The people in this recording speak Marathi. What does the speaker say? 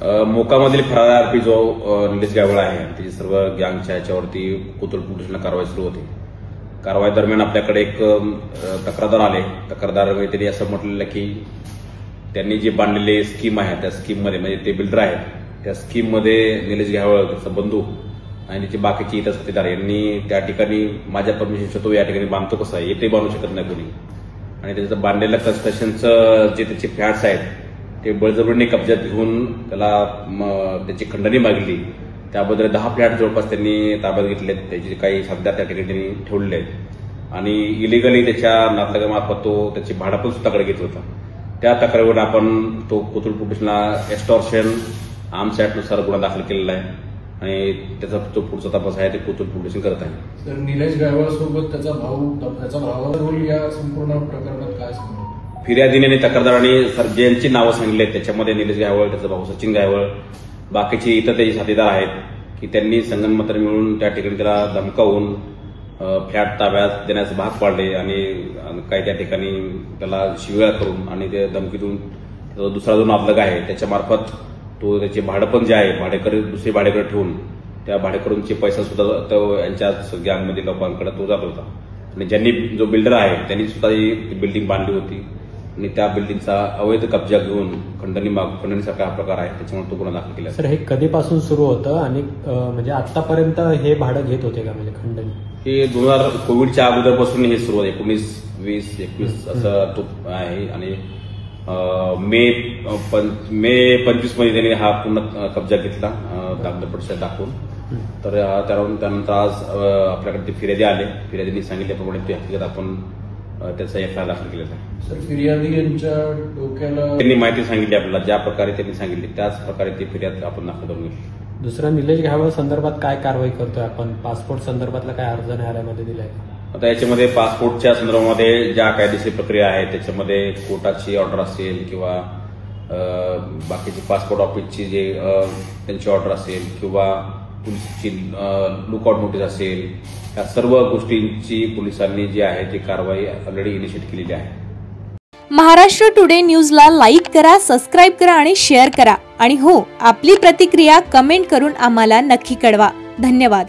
मोकामधील फरार आरोपी जो निलेश गायवळ आहे त्याची सर्व गँगच्या याच्यावरती कोथरूड पोलीस स्टेशनला कारवाई सुरू होती। कारवाई दरम्यान आपल्याकडे एक तक्रारदार आले। तक्रारदार त्यांनी असं म्हटलेलं की त्यांनी जे बांधलेले स्कीम आहे त्या स्कीममध्ये म्हणजे ते बिल्डर आहेत त्या स्कीममध्ये निलेश गायवळ त्याचा बंधू आणि त्याचे बाकीचे इतर साथीदार यांनी त्या ठिकाणी माझ्या परमिशनच्या तो या ठिकाणी बांधतो कसं आहे येथे बांधू शकत नाही कोणी आणि त्याचं बांधलेलं कन्स्ट्रक्शनचं जे त्याचे फ्लॅट्स आहेत ते बळजबरीने कब्जात घेऊन त्याला त्याची खंडणी मागली। त्याबद्दल 10 फ्लॅट जवळपास त्यांनी ताब्यात घेतलेत। त्याचे काही साथीदार त्या ठिकाणी त्यांनी ठेवलेले आहेत आणि इलिगली त्याच्या नातलगामार्फत तो त्याची भाडं पण स्वतःकडे घेत होता। त्या तक्रारीवर आपण तो कोथरूड पोलिसांना एक्स्टॉर्शन आर्म्स ऍक्टनुसार गुन्हा दाखल केलेला आहे आणि त्याचा जो पुढचा तपास आहे ते कोथरूड पोलीस करत आहे। सर, निलेश गायवळ सोबत त्याचा भावाचा रोल या संपूर्ण प्रकरणात काय सांगतो? फिर्यादीने आणि तक्रारदारांनी ज्यांची नावं सांगितली आहेत त्याच्यामध्ये निलेश गायवळ, त्याचा भाऊ सचिन गायवळ, बाकीचे इतर त्याचे साथीदार आहेत की त्यांनी संगनमत मिळून त्या ठिकाणी त्याला धमकावून फ्लॅट ताब्यात देण्यास भाग पाडले आणि काही त्या ठिकाणी त्याला शिव्या करून आणि त्या धमकीतून दुसरा जो नातलग आहे त्याच्यामार्फत तो त्याचे भाडं पण जे आहे भाडेकरी दुसरे भाडेकरी ठेवून त्या भाडेकरूंचे पैसा सुद्धा तो यांच्याच गँगमधील लोकांकडे तो जात होता आणि ज्यांनी जो बिल्डर आहे त्यांनी सुद्धा ही बिल्डिंग बांधली होती आणि त्या बिल्डिंगचा अवैध कब्जा घेऊन खंडणीसारखा हा प्रकार आहे त्याच्यामुळे तो गुन्हा दाखल केला। सर, हे कधीपासून सुरू होतं आणि म्हणजे आतापर्यंत हे भाडं घेत होते का म्हणजे खंडणी? हे 2000 कोविडच्या अगोदरपासून हे सुरू आहे। 19, 20, 21 असं तो आहे आणि मे 25 मध्ये त्यांनी हा पूर्ण कब्जा घेतला कागदपत्र दाखवून। तर त्यानंतर आज आपल्याकडे ते फिर्यादी आले। फिर्यादींनी सांगितल्याप्रमाणे ते हकीकत आपण त्याचा एफआयआर दाखल केलेला आहे। सर, फिर्यादी यांच्या डोक्याला त्यांनी माहिती सांगितली आपल्याला, ज्या प्रकारे त्यांनी सांगितली त्याच प्रकारे ती फिर्याद आपण दाखल करून घेतली। दुसरा निलेश गायवळ संदर्भात काय कारवाई करतोय आपण? पासपोर्ट संदर्भातला काय अर्ज न्यायालयामध्ये दिलाय? आता याच्यामध्ये पासपोर्टच्या संदर्भामध्ये ज्या कायदेशीर प्रक्रिया आहे त्याच्यामध्ये कोर्टाची ऑर्डर असेल किंवा बाकीची पासपोर्ट ऑफिसची जे त्यांची ऑर्डर असेल किंवा पोलिसची लुकआउट नोटीस असेल या सर्व गोष्टींची पोलिसांनी जी आहे ती कारवाई ऑलरेडी इनिशिएट केलेली आहे। महाराष्ट्र टुडे न्यूजला लाईक करा, सबस्क्राईब करा आणि शेअर करा आणि हो, आपली प्रतिक्रिया कमेंट करून आम्हाला नक्की कळवा। धन्यवाद।